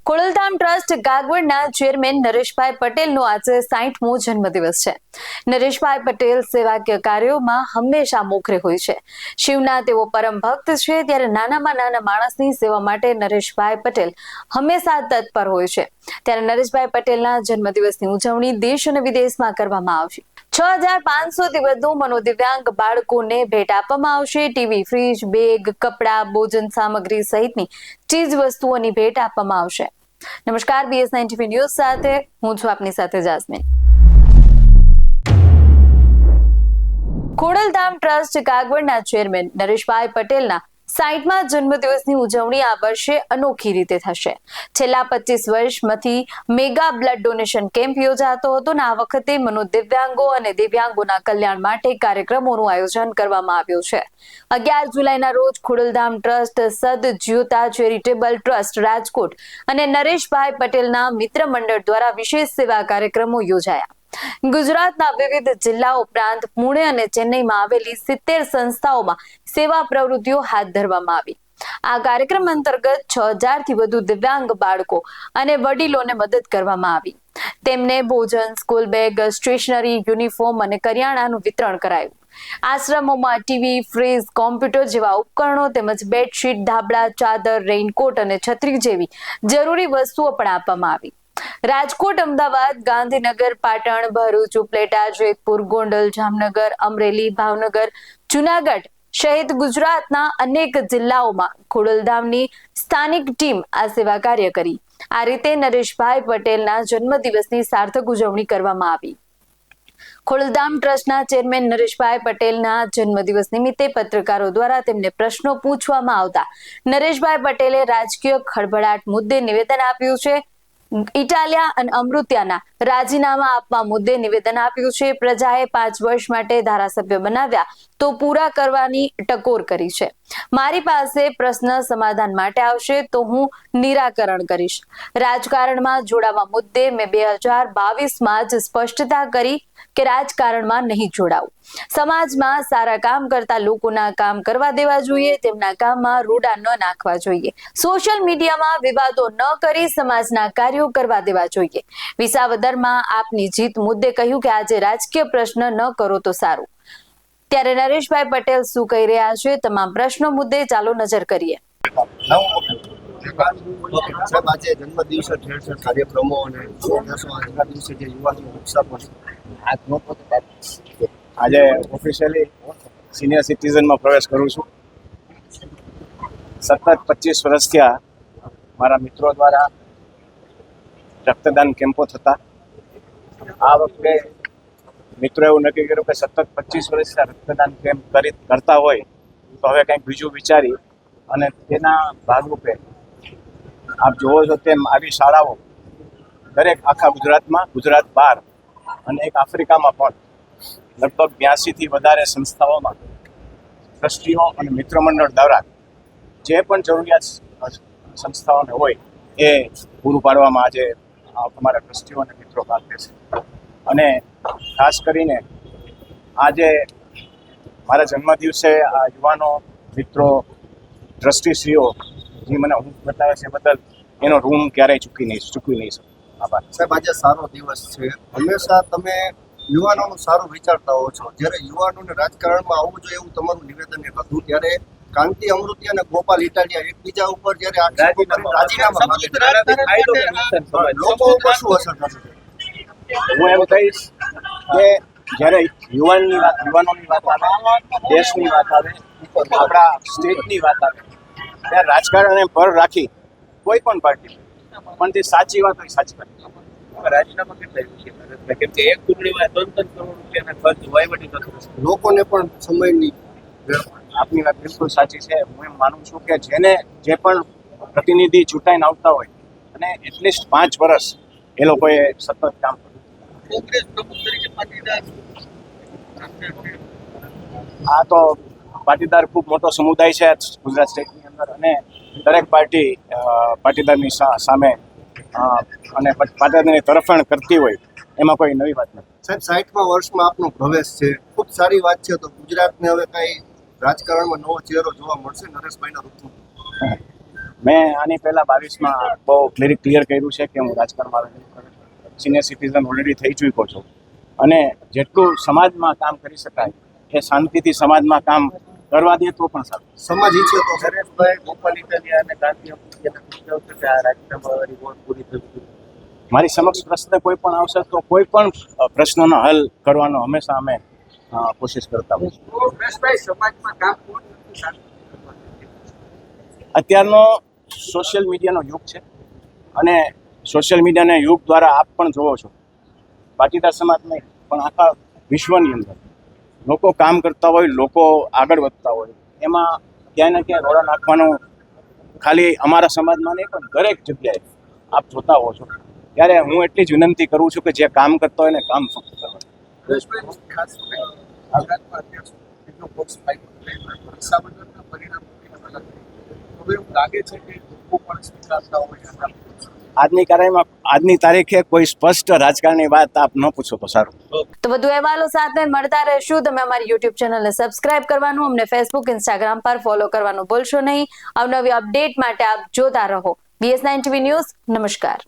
Khodaldham trust ગાગવડના chairman Nareshbhai પટેલનો આજે 60મો જન્મદિવસ છે. નરેશભાઈ પટેલ સેવાકીય કાર્યોમાં હંમેશા મોખરે હોય છે. શિવના તેઓ પરમ ભક્ત છે, ત્યારે નાનામાં નાના માણસની સેવા માટે નરેશભાઈ પટેલ હંમેશા તત્પર હોય છે. ત્યારે નરેશભાઈ પટેલના જન્મદિવસની ઉજવણી દેશ અને વિદેશમાં કરવામાં આવશે. 6500 થી વધુ મનોદિવ્યાંગ બાળકોને ભેટ આપવામાં આવશે. ટીવી, ફ્રીજ, બેગ, કપડાં, ભોજન સામગ્રી સહિતની ચીજ વસ્તુઓની ભેટ આપવામાં આવશે. નમસ્કાર, BS9 TV ન્યૂઝ સાથે હું છું આપની સાથે જાસ્મીન. ખોડલધામ ટ્રસ્ટ ગાગવડના ચેરમેન નરેશભાઈ પટેલના 60મા જન્મદિવસની ઉજવણી આ વર્ષે અનોખી રીતે થશે. છેલ્લા 25 વર્ષમાંથી મેગા બ્લડ ડોનેશન કેમ્પ યોજાતો હતો અને આ વખતે મનોદિવ્યાંગો અને દિવ્યાંગોના કલ્યાણ માટે કાર્યક્રમોનું આયોજન કરવામાં આવ્યું છે. 11 જુલાઈના રોજ ખોડલધામ ટ્રસ્ટ, સદજ્યોતા ચેરિટેબલ ટ્રસ્ટ રાજકોટ અને નરેશભાઈ પટેલના મિત્ર મંડળ દ્વારા વિશેષ સેવા કાર્યક્રમો યોજાયા. ગુજરાતના વિવિધ જિલ્લાઓ ઉપરાંત પુણે અને ચેન્નઈમાં આવેલી 70 સંસ્થાઓમાં સેવા પ્રવૃત્તિઓ હાથ ધરવામાં આવી. આ કાર્યક્રમ અંતર્ગત 6000 થી વધુ દિવ્યાંગ બાળકો અને વડીલોને મદદ કરવામાં આવી. તેમને ભોજન, સ્કૂલ બેગ, સ્ટેશનરી, યુનિફોર્મ અને કરિયાણાનું વિતરણ કરાયું. આશ્રમોમાં ટીવી, ફ્રીજ, કોમ્પ્યુટર જેવા ઉપકરણો તેમજ બેડશીટ, ધાબળા, ચાદર, રેઇનકોટ અને છત્રી જેવી જરૂરી વસ્તુઓ પણ આપવામાં આવી. રાજકોટ, અમદાવાદ, ગાંધીનગર, પાટણ, ભરૂચ, ઉપલેટા, જેતપુર, ગોંડલ, જામનગર, અમરેલી, ભાવનગર, જુનાગઢ સહિત ગુજરાતના અનેક જિલ્લાઓમાં ખોડલધામની સ્થાનિક ટીમ આ સેવા કાર્ય કરી. આ રીતે નરેશભાઈ પટેલના જન્મદિવસની સાર્થક ઉજવણી કરવામાં આવી. ખોડલધામ ટ્રસ્ટના ચેરમેન નરેશભાઈ પટેલના જન્મદિવસ નિમિત્તે પત્રકારો દ્વારા તેમને પ્રશ્નો પૂછવામાં આવતા નરેશભાઈ પટેલે રાજકીય ખળભળાટ મુદ્દે નિવેદન આપ્યું છે. ઇટાલિયા અને અમૃત્યાના રાજીનામા આપવા મુદ્દે નિવેદન આપ્યું છે. પ્રજાએ 5 વર્ષ માટે ધારાસભ્ય બનાવ્યા તો પૂરા કરવાની ટકોર કરી છે. મારી પાસે પ્રશ્ન સમાધાન માટે આવશે તો હું નિરાકરણ કરીશ. રાજકારણમાં જોડાવા મુદ્દે મેં 2022માં જ સ્પષ્ટતા કરી કે રાજકારણમાં નહીં જોડાવું. સમાજમાં સારા કામ કરતા લોકોના કામ કરવા દેવા જોઈએ, તેમના કામમાં રોડા ન નાખવા જોઈએ. સોશિયલ મીડિયામાં વિવાદો ન કરી સમાજના કાર્યો કરવા દેવા જોઈએ. વિસાવદરમાં આપની જીત મુદ્દે કહ્યું કે આજે રાજકીય પ્રશ્ન ન કરો તો સારું. ત્યારે નરેશભાઈ પટેલ શું કહી રહ્યા છે, તમામ પ્રશ્નો મુદ્દે ચાલો નજર કરીએ. આજે જન્મદિવસે ઠેર ઠેર કાર્યક્રમો અને આજના દિવસે જે યુવાનો ઉત્સાહ પણ આજે ઓફિશિયલી સિનિયર સિટીઝનમાં પ્રવેશ કરું છું. સતત 25 વર્ષ થયા મારા મિત્રો દ્વારા રક્તદાન કેમ્પો થતા. આ વખતે મિત્રો એવું નક્કી કર્યું કે સતત 25 વર્ષથી રક્તદાન કેમ્પ કરતા હોય તો હવે કંઈક બીજું વિચારી અને તેના ભાગરૂપે આપ જોવો છો તેમ આવી શાળાઓ દરેક આખા ગુજરાતમાં, ગુજરાત બહાર અને એક આફ્રિકામાં પણ લગભગ 82થી વધારે સંસ્થાઓમાં ટ્રસ્ટીઓ અને મિત્ર મંડળ દ્વારા જે પણ જરૂરિયાત સંસ્થાઓને હોય એ પૂરું પાડવામાં આજે અમારા ટ્રસ્ટીઓ અને મિત્રો પાકે છે. અને ખાસ કરીને આજે મારા જન્મદિવસે આ યુવાનો, મિત્રો, ટ્રસ્ટીશ્રીઓ જે મને હું બતાવે છે બદલ એનો ઋણ ક્યારેય ચૂકવી નહીં શકું. આભાર સાહેબ. આજે સારો દિવસ છે. હંમેશા તમે યુવાનોનું સારું વિચારતા હો છો. જ્યારે યુવાનોને રાજકારણમાં આવવું જોઈએ એવું તમારું નિવેદન હતું, ત્યારે કાંતિ અમૃતિ અને ગોપાલ ઇટાલિયા એકબીજા ઉપર જ્યારે લોકો ઉપર શું અસર થશે? હું એમ કહીશ કે જ્યારે યુવાનોની વાત આવે, દેશની વાત આવે, આપણા સ્ટેટની વાત આવે ત્યારે રાજકારણને પર રાખી કોઈ પણ પાર્ટી પણ તે સાચી વાત હોય સાચી વાત. રાજીનામા કેટલા કેમ કે એક ચૂંટણીમાં 3 કરોડ રૂપિયાના ખર્ચ વહીવટી તંત્ર લોકોને પણ સમયની આપની વાત બિલકુલ સાચી છે. હું એમ માનું છું કે જેને જે પણ પ્રતિનિધિ ચૂંટાઈને આવતા હોય અને એટલીસ્ટ 5 વર્ષ એ લોકોએ સતત કામ કર્યું. કોંગ્રેસ પ્રમુખ તરીકે પાટીદાર આ તો પાટીદાર ખૂબ મોટો સમુદાય છે ગુજરાત સ્ટેટની અંદર અને દરેક પાર્ટી પાટીદારની સામે અને પાટીદારની તરફેણ કરતી હોય એમાં કોઈ નવી વાત નથી. સાહેબ, 60મા વર્ષમાં આપનો પ્રવેશ છે, ખૂબ સારી વાત છે. તો ગુજરાતને હવે કઈ રાજકારણમાં નવો ચહેરો જોવા મળશે નરેશભાઈના રૂપમાં? મેં આની પહેલા 22માં બહુ ક્લિયર કર્યું છે કે હું રાજકારણમાં સિનિયર સિટીઝન ઓલરેડી થઈ ચૂક્યો છું અને જેટલું સમાજમાં કામ કરી શકાય એ શાંતિથી સમાજમાં કામ કરવા દે તો પણ સારું. સમાજ ઈચ્છે તો નરેશભાઈ ગોપાલ ઇટાલિયા અને ગાંધી અમૃતિયાના સૂચનો છે કે આ રાજીનામાવાળી વોટ પૂરી થવી જોઈએ. મારી સમક્ષ પ્રશ્ન કોઈ પણ આવશે તો કોઈ પણ પ્રશ્નોનો હલ કરવાનો હંમેશા અમે કોશિશ કરતા હોઈએ. નરેશભાઈ સમાજમાં કામ કોણ અત્યારનો સોશિયલ મીડિયાનો યુગ છે અને સોશિયલ મીડિયાના યુગ દ્વારા આપ પણ જોવો છો પાટીદાર સમાજ નહીં પણ આખા વિશ્વની અંદર લોકો કામ કરતા હોય, લોકો આગળ વધતા હોય, એમાં ક્યાંય ને ક્યાંય રોડા નાખવાનું ખાલી અમારા સમાજમાં નહીં પણ દરેક જગ્યાએ આપ જોતા હો છો. ત્યારે હું એટલી જ વિનંતી કરું છું કે જે કામ કરતા હોય ને કામ ફક્ત કરો. નરેશભાઈ ખાસ ગુજરાતમાં અત્યાર સુધી બીજો પક્ષ રક્ષાબંધનના પરિણામ હવે એવું લાગે છે કે લોકો પણ સ્વીકારતા હોય. આજની તારીખે કોઈ સ્પષ્ટ રાજકારણની વાત આપ ન પૂછો તો સારું. તો વધુ અહેવાલો સાથે મળતા રહેશું. તમે અમારી યુટ્યુબ ચેનલને સબસ્ક્રાઇબ કરવાનું, અમને ફેસબુક, ઇન્સ્ટાગ્રામ પર ફોલો કરવાનું ભૂલશો નહીં. અવનવી અપડેટ માટે આપ જોતા રહો BS9 TV ન્યૂઝ. નમસ્કાર.